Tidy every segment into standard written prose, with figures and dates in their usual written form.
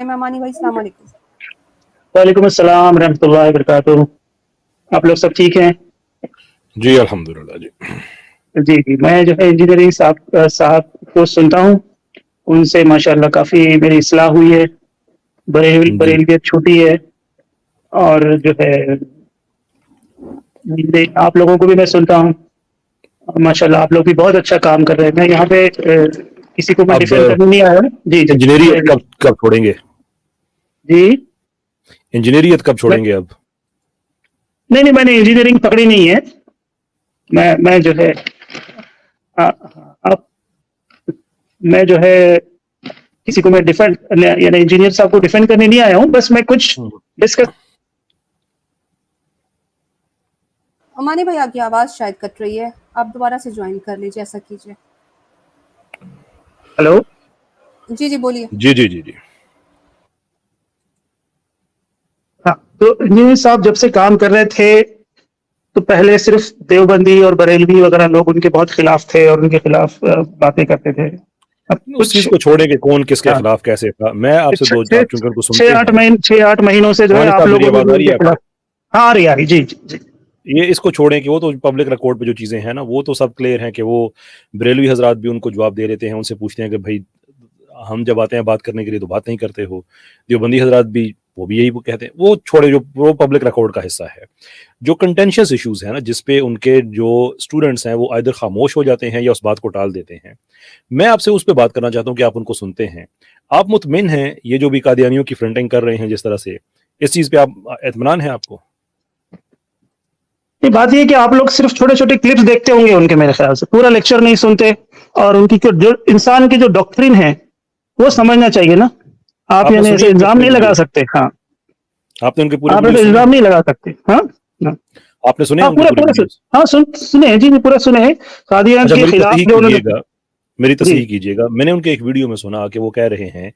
امانی بھائی السلام علیکم۔ وعلیکم السلام رحمۃ اللہ وبرکاتہ۔ آپ لوگ سب ٹھیک ہیں؟ جی الحمدللہ جی۔ جی میں جو ہے انجینئرنگ صاحب کو سنتا ہوں، ان سے ماشاءاللہ کافی میری اصلاح ہوئی ہے، بریلیت چھوٹی ہے، اور جو ہے آپ لوگوں کو بھی میں سنتا ہوں، ماشاءاللہ آپ لوگ بھی بہت اچھا کام کر رہے ہیں۔ میں یہاں پہ کسی کو میں اب ڈیفینڈ کرنے نہیں آیا ہوں۔ جی انجینئریت کب چھوڑیں گے؟ جی انجینئریت کب چھوڑیں گے اب؟ نہیں میں نے انجینئرنگ پکڑی نہیں ہے، میں جو ہے اب میں جو ہے کسی کو میں ڈیفینڈ یعنی انجینئر صاحب کو ڈیفینڈ کرنے نہیں آیا ہوں، بس میں کچھ ڈسکس۔ امانی بھائی آپ کی آواز شاید کٹ رہی ہے، آپ دوبارہ سے جوائن کر لیجیے، ایسا کیجیے۔ ہلو جی بولیے۔ جی ہاں، تو انجینئر صاحب جب سے کام کر رہے تھے تو پہلے صرف دیوبندی اور بریلوی وغیرہ لوگ ان کے بہت خلاف تھے اور ان کے خلاف باتیں کرتے تھے۔ اب اس چیز کو چھوڑیں کہ کون کس کے خلاف کیسے تھا، میں آپ سے آپ چونکہ ان کو سنتے ہیں 6-8 مہینوں سے جو ہے آپ لوگوں آواز آ رہی ہے آپ کو؟ ہاں آ رہی جی۔ یہ اس کو چھوڑیں کہ وہ تو پبلک ریکارڈ پہ جو چیزیں ہیں نا وہ تو سب کلیئر ہیں کہ وہ بریلوی حضرات بھی ان کو جواب دے لیتے ہیں، ان سے پوچھتے ہیں کہ بھائی ہم جب آتے ہیں بات کرنے کے لیے تو بات نہیں کرتے ہو۔ دیوبندی حضرات بھی وہ بھی یہی کہتے ہیں، وہ چھوڑے، جو وہ پبلک ریکارڈ کا حصہ ہے۔ جو کنٹینشیس ایشوز ہیں نا جس پہ ان کے جو اسٹوڈنٹس ہیں وہ ادھر خاموش ہو جاتے ہیں یا اس بات کو ٹال دیتے ہیں، میں آپ سے اس پہ بات کرنا چاہتا ہوں کہ آپ ان کو سنتے ہیں، آپ مطمئن ہیں یہ جو بھی قادیانیوں کی فرنٹنگ کر رہے ہیں جس طرح سے، اس چیز پہ آپ اطمینان ہے آپ کو؟ یہ بات یہ کہ آپ لوگ صرف چھوٹے چھوٹے کلپس دیکھتے ہوں گے ان کے، میرے خیال سے پورا لیکچر نہیں سنتے، اور ان کی جو انسان کی جو ڈاکٹرین ہے وہ سمجھنا چاہیے نا۔ آپ یعنی ایسے الزام نہیں لگا سکتے۔ ہاں آپ نے ان کے پورے آپ ایسے الزام نہیں لگا سکتے۔ ہاں آپ نے سنے ہاں ہاں سنے جی، پورا سنے ہیں قادیان کے خلاف جو انہوں نے۔ میری تصحیح کیجیے گا، میں نے ان کے ایک ویڈیو میں سنا کہ وہ کہہ رہے ہیں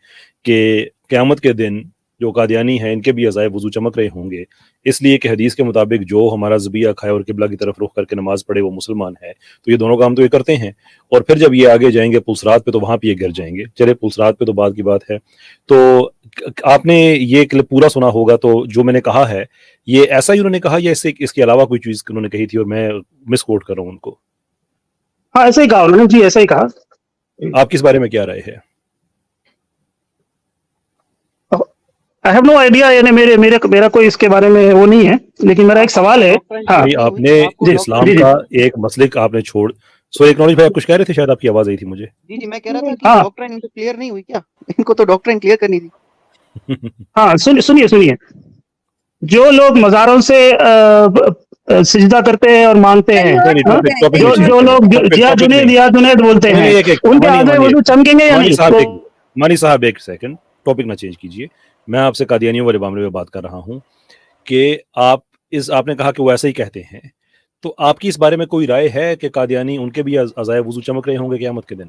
کہ قیامت کے دن جو قادیانی ہیں ان کے بھی عزائے وضو چمک رہے ہوں گے، اس لیے کہ حدیث کے مطابق جو ہمارا ذبیحہ کھائے اور قبلہ کی طرف رخ کر کے نماز پڑھے وہ مسلمان ہے، تو یہ دونوں کام تو یہ کرتے ہیں، اور پھر جب یہ آگے جائیں گے پلسرات پہ تو وہاں پہ یہ گر جائیں گے۔ چلے پلسرات پہ تو بعد کی بات ہے۔ تو آپ نے یہ کلپ پورا سنا ہوگا، تو جو میں نے کہا ہے یہ ایسا ہی انہوں نے کہا یا اس کے علاوہ کوئی چیز انہوں نے کہی تھی اور میں مس کوٹ کر رہا ہوں ان کو؟ ہاں ایسا ہی کہا انہوں نے جی، ایسا ہی کہا۔ آپ کس بارے میں کیا رائے ہے؟ I have no idea، یعنی میرا کوئی اس کے بارے میں وہ نہیں ہے، لیکن میرا ایک سوال ہے۔ ہاں آپ نے اسلام کا ایک مسلک آپ نے چھوڑ اکنالج بھائی آپ کچھ کہہ رہے تھے، شاید آپ کی آواز آئی تھی مجھے۔ جی میں کہہ رہا تھا کہ ڈاکٹرین ان کو کلیئر نہیں ہوئی کیا؟ ان کو تو ڈاکٹرین کلیئر کرنی تھی۔ ہاں سنیے، جو لوگ مزاروں سے سجدہ کرتے ہیں اور مانگتے ہیں، جو لوگ یا جنید بولتے ہیں، ان کے آگے وضو چمکیں گے یا نہیں؟ مانی صاحب ایک سیکنڈ، ٹاپک نہ چینج کیجیے، میں آپ سے قادیانیوں والے معاملے میں بات کر رہا ہوں کہ آپ نے کہا کہ وہ ایسا ہی کہتے ہیں، تو آپ کی اس بارے میں کوئی رائے ہے کہ قادیانی ان کے بھی عزائے وضو چمک رہے ہوں گے قیامت کے دن؟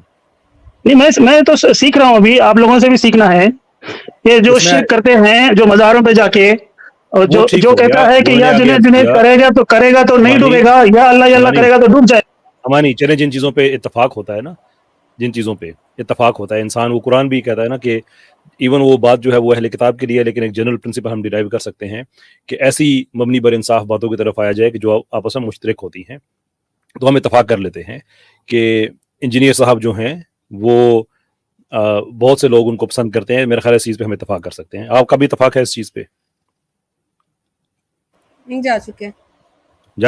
نہیں میں تو سیکھ رہا ہوں، ابھی آپ لوگوں سے بھی سیکھنا ہے۔ یہ جو شرک کرتے ہیں جو مزاروں پہ جا کے، اور جو کہتا ہے کہ یا جنید کرے گا تو نہیں ڈوبے گا، یا اللہ کرے گا تو ڈوب جائے۔ ہمانی چلے جن چیزوں پہ اتفاق ہوتا ہے نا، جن چیزوں پہ اتفاق ہوتا ہے انسان، وہ قرآن بھی کہتا ہے نا کہ ایون وہ بات جو ہے وہ اہل کتاب کے لیے، لیکن ایک جنرل پرنسپل ہم ڈیرائیو کر سکتے ہیں کہ ایسی مبنی بر انصاف باتوں کی طرف آیا جائے کہ جو آپس میں مشترک ہوتی ہیں، تو ہم اتفاق کر لیتے ہیں کہ انجینئر صاحب جو ہیں وہ بہت سے لوگ ان کو پسند کرتے ہیں۔ میرے خیال اس چیز پہ ہم اتفاق کر سکتے ہیں۔ آپ کا بھی اتفاق ہے اس چیز پہ؟ جا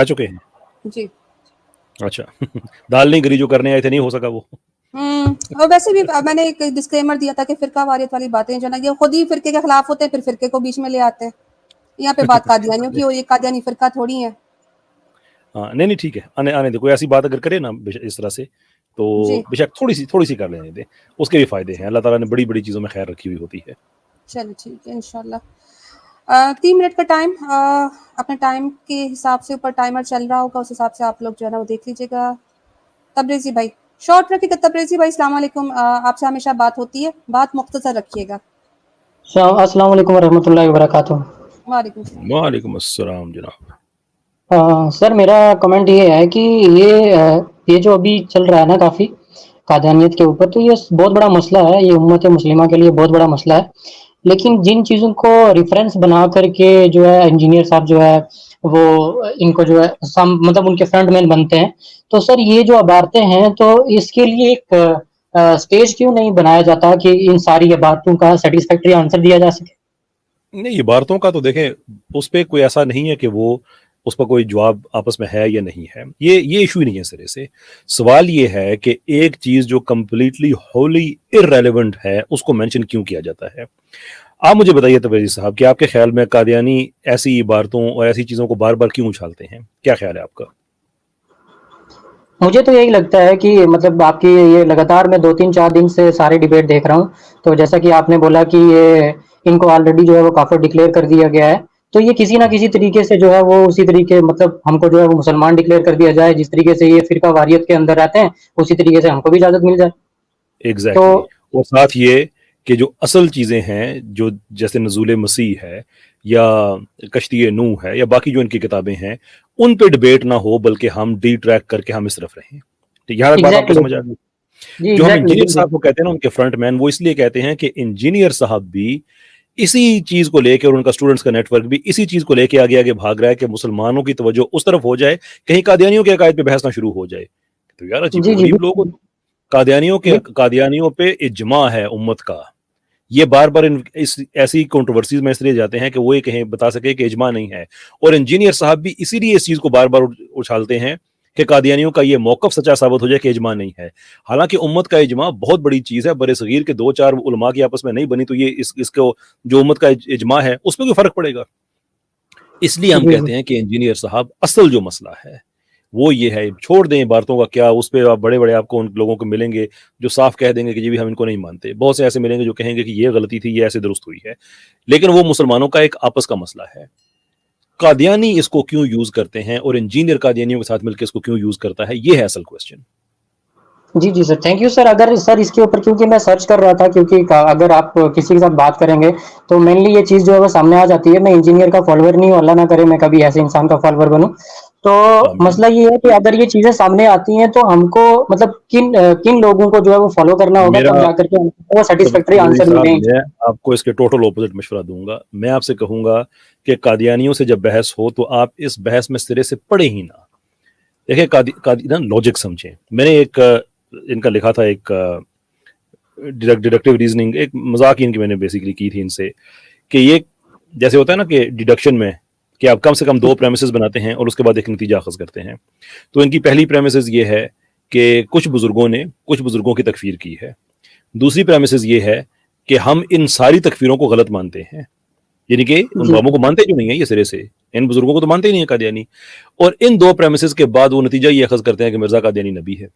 چکے ہیں جی۔ اچھا دال نہیں گری جو کرنے آئے تھے، نہیں ہو سکا وہ؟ اور ویسے بھی میں نے ایک ڈسکلیمر دیا تھا کہ فرقہ واریت والی باتیں جو نا یہ خود ہی فرقے کے خلاف ہوتے ہیں، پھر فرقے کو بیچ میں لے آتے ہیں۔ یہاں پہ بات قادیانیوں کی ہو رہی ہے، قادیانی فرقہ تھوڑی ہے۔ ہاں نہیں ٹھیک ہے، آنے دے، کوئی ایسی بات اگر کرے نا اس طرح سے تو بے شک تھوڑی سی کر لینے دیں، اس کے بھی فائدے ہیں۔ اللہ تعالیٰ نے بڑی بڑی چیزوں میں خیر رکھی ہوئی ہوتی ہے۔ چلو ٹھیک ہے انشاءاللہ۔ 3 منٹ کا ٹائم، اپنے ٹائم کے حساب سے اوپر ٹائمر چل رہا ہوگا، اس حساب سے آپ لوگ جو ہے نا وہ دیکھ لیجیے گا۔ تبریزی بھائی شارٹ رکھیے گا۔ تبریزی بھائی السلام علیکم، آپ سے ہمیشہ بات ہوتی ہے، بات مختصر رکھیے گا۔ السلام علیکم ورحمۃ اللہ وبرکاتہ۔ وعلیکم السلام جناب۔ سر میرا کمنٹ یہ ہے کہ یہ جو ابھی چل رہا ہے نا کافی قادیانیت کے اوپر، تو یہ بہت بڑا مسئلہ ہے، یہ امت مسلمہ کے لیے بہت بڑا مسئلہ ہے۔ لیکن جن چیزوں کو ریفرنس بنا کر کے جو ہے انجینئر صاحب جو ہے وہ ان کو جو ہے مطلب ان کے فرنٹ مین بنتے ہیں. تو سر یہ جو عبارتیں ہیں تو اس کے لیے ایک اسٹیج کیوں نہیں بنایا جاتا کہ ان ساری عبارتوں کا سیٹسفیکٹری آنسر دیا جا سکے؟ نہیں، عبارتوں کا تو دیکھیں اس پہ کوئی ایسا نہیں ہے کہ وہ اس پر کوئی جواب آپس میں ہے یا نہیں ہے، یہ ایشو ہی نہیں ہے سرے سے. سوال یہ ہے کہ ایک چیز جو کمپلیٹلی ہولی ارریلیونٹ ہے اس کو مینشن کیوں کیا جاتا ہے. آپ مجھے بتائیے تبریزی صاحب کہ آپ کے خیال میں قادیانی ایسی عبارتوں اور ایسی چیزوں کو بار بار کیوں اچھالتے ہیں؟ کیا خیال ہے آپ کا؟ مجھے تو یہی لگتا ہے کہ مطلب آپ کی یہ لگاتار میں 2-3-4 دن سے سارے ڈیبیٹ دیکھ رہا ہوں. تو جیسا کہ آپ نے بولا کہ یہ ان کو آلریڈی جو ہے وہ کافر ڈکلیئر کر دیا گیا ہے، تو یہ کسی نہ کسی طریقے سے جو ہے وہ اسی طریقے مطلب ہم کو جو ہے وہ مسلمان ڈکلیئر کر دیا جائے، جس طریقے سے یہ فرقہ واریت کے اندر رہتے ہیں اسی طریقے سے ہم کو بھی اجازت مل جائے. ایگزیکٹلی. اور ساتھ یہ کہ جو اصل چیزیں ہیں جو جیسے نزول مسیح ہے یا کشتی نوح ہے یا باقی جو ان کی کتابیں ہیں ان پہ ڈبیٹ نہ ہو، بلکہ ہم ڈی ٹریک کر کے ہم اس طرف رہیں. ٹھیک ہے، یہاں تک بات آپ کو سمجھ آ گئی. جی جو ہم ایگزیکٹلی انجینئر صاحب کو کہتے ہیں نا ان کے فرنٹ مین، وہ اس لیے کہتے ہیں کہ انجینئر صاحب بھی اسی چیز کو لے کے اور ان کا اسٹوڈنٹس کا نیٹ ورک بھی اسی چیز کو لے کے آگے بھاگ رہا ہے کہ مسلمانوں کی توجہ اس طرف ہو جائے، کہیں قادیانیوں کے عقائد پہ بحث نہ شروع ہو جائے. تو یار عجیب و غریب لوگ قادیانیوں پہ اجماع ہے امت کا. یہ بار بار ایسی کنٹروورسیز میں اس لیے جاتے ہیں کہ وہ یہ کہیں بتا سکے کہ اجماع نہیں ہے. اور انجینئر صاحب بھی اسی لیے اس چیز کو بار بار اچھالتے ہیں کہ قادیانیوں کا یہ موقف سچا ثابت ہو جائے کہ اجماع نہیں ہے. حالانکہ امت کا اجماع بہت بڑی چیز ہے. بر صغیر کے 2-4 علماء کی آپس میں نہیں بنی تو یہ اس کو جو امت کا اجماع ہے اس پہ کوئی فرق پڑے گا. اس لیے ہم کہتے ہیں کہ انجینئر صاحب اصل جو مسئلہ ہے وہ یہ ہے. چھوڑ دیں عبارتوں کا کیا، اس پہ آپ بڑے آپ کو ان لوگوں کو ملیں گے جو صاف کہہ دیں گے کہ جی بھی ہم ان کو نہیں مانتے. بہت سے ایسے ملیں گے جو کہیں گے کہ یہ غلطی تھی، یہ ایسے درست ہوئی ہے. لیکن وہ مسلمانوں کا ایک آپس کا مسئلہ ہے. قادیانی اس کو کیوں یوز کرتے ہیں اور انجینئر قادیانیوں کے ساتھ مل کے اس کو کیوں یوز کرتا ہے، یہ ہے اصل کوسچن. جی سر، تھینک یو سر. اگر سر اس کے اوپر کیونکہ میں سرچ کر رہا تھا، کیونکہ اگر آپ کسی کے ساتھ بات کریں گے تو مینلی یہ چیز جو ہے وہ سامنے آ جاتی ہے. میں انجینئر کا فالوور نہیں ہوں، اللہ نہ کرے میں کبھی ایسے انسان کا فالوور بنوں. تو مسئلہ یہ ہے کہ اگر یہ چیزیں سامنے آتی ہیں تو ہم کو مطلب کن لوگوں کو جو ہے وہ فالو کرنا ہوگا تب جا کر کے وہ سیٹسفیکٹری آنسر ملیں. میں آپ کو اس کے ٹوٹل اپوزٹ مشورہ دوں گا. میں آپ سے کہوں گا کہ قادیانیوں سے جب بحث ہو تو آپ اس بحث میں سرے سے پڑھے ہی نہ. دیکھیں لاجک سمجھیں. میں نے ایک ان کا لکھا تھا ایک ڈیڈکٹیو ریزننگ، ایک مذاق ان کی میں نے بیسیکلی کی تھی ان سے کہ یہ جیسے ہوتا ہے نا کہ ڈیڈکشن میں کہ آپ کم سے کم 2 پریمیسز بناتے ہیں اور اس کے بعد ایک نتیجہ اخذ کرتے ہیں. تو ان کی پہلی پریمیسز یہ ہے کہ کچھ بزرگوں کی تکفیر کی ہے. دوسری پریمیسز یہ ہے کہ ہم ان ساری تکفیروں کو غلط مانتے ہیں، یعنی کہ ان بابوں کو مانتے کیوں نہیں ہیں یہ سرے سے، ان بزرگوں کو تو مانتے ہی نہیں ہیں قادیانی. اور ان 2 پریمیسز کے بعد وہ نتیجہ یہ اخذ کرتے ہیں کہ مرزا قادیانی نبی ہے.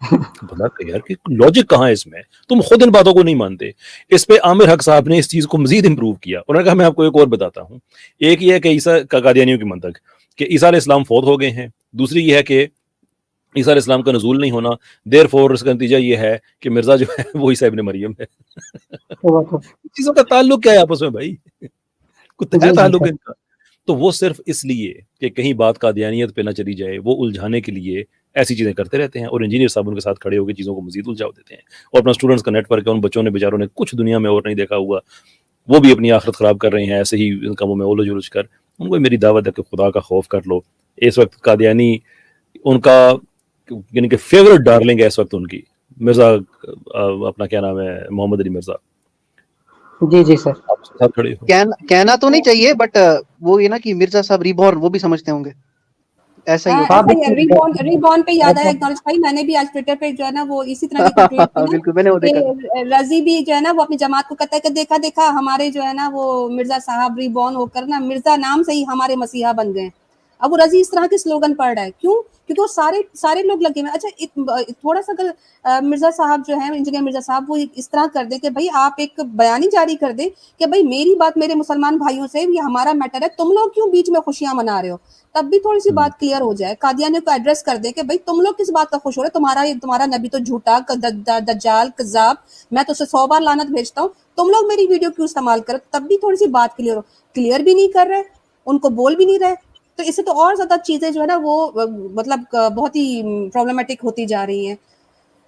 بتا کہ یار کہ لاجک کہاں ہے اس میں؟ تم خود ان باتوں کو نہیں مانتے. اس پہ عامر حق صاحب نے اس چیز کو مزید امپروو کیا. انہوں نے کہا میں آپ کو ایک اور بتاتا ہوں. ایک یہ ہے کہ عیسیٰ قادیانیوں کی منطق کہ عیسیٰ علیہ السلام فوت ہو گئے ہیں. دوسری یہ ہے کہ عیسیٰ علیہ السلام کا نزول نہیں ہونا، دیر فور اس کا نتیجہ یہ ہے کہ مرزا جو ہے وہ عیسیٰ ابن مریم ہے. چیزوں کا تعلق کیا ہے آپس میں بھائی؟ کچھ ہے تعلق ان کا؟ تو وہ صرف اس لیے کہ کہیں بات قادیانیت پہ نہ چلی جائے وہ الجھانے کے لیے ایسی چیزیں کرتے رہتے ہیں. اور انجینئر صاحب ان کے ساتھ کھڑے ہو کے چیزوں کو مزید الجھاؤ دیتے ہیں. اور اپنا اسٹوڈنٹس کا نیٹ ورک ہے، ان بچوں نے بیچاروں نے کچھ دنیا میں اور نہیں دیکھا ہوا، وہ بھی اپنی آخرت خراب کر رہے ہیں ایسے ہی ان کاموں میں اولجھ الجھ کر. ان کو میری دعوت ہے کہ خدا کا خوف کر لو. اس وقت قادیانی ان کا یعنی کہ فیورٹ ڈارلنگ ہے اس وقت ان کی، مرزا اپنا کیا نام ہے، محمد علی مرزا. جی سر، آپ اس کے ساتھ کھڑے ہو. کہنا تو نہیں چاہیے بٹ وہ یہ نا کہ مرزا صاحب ریبورن وہ بھی سمجھتے ہوں گے ایسا ہی ہوتا ہے. ریبورن پہ یاد آیا اکنالج بھائی، میں نے بھی آج ٹویٹر پہ جو ہے نا وہ اسی طرح کی ٹویٹ کی بالکل میں نے وہ دیکھا. رضی بھی جو ہے نا وہ اپنی جماعت کو کہتا ہے کہ دیکھا ہمارے جو ہے نا وہ مرزا صاحب ریبورن ہو کر نا مرزا نام سے ہی ہمارے مسیحا بن گئے. اب وہ رضی اس طرح کے سلوگن پڑھ رہا ہے، کیوں؟ کیونکہ وہ سارے لوگ لگے ہوئے. اچھا تھوڑا سا اگر مرزا صاحب جو ہیں انجینئر مرزا صاحب وہ اس طرح کر دیں کہ بھائی آپ ایک بیانی جاری کر دیں کہ بھائی میری بات میرے مسلمان بھائیوں سے یہ ہمارا میٹر ہے، تم لوگ کیوں بیچ میں خوشیاں منا رہے ہو، تب بھی تھوڑی سی بات کلیئر ہو جائے. قادیانیوں کو ایڈریس کر دے کہ بھائی تم لوگ کس بات کا خوش ہو رہے، تمہارا نبی تو جھوٹا دجال کذاب، میں تو اسے 100 بار لعنت بھیجتا ہوں، تم لوگ میری ویڈیو کیوں استعمال کرو. تب بھی تھوڑی سی بات کلیئر بھی نہیں کر رہے، ان کو بول بھی نہیں رہے. تو اس سے تو اور زیادہ چیزیں جو ہے نا وہ مطلب بہت ہی پرابلمٹک ہوتی جا رہی ہیں.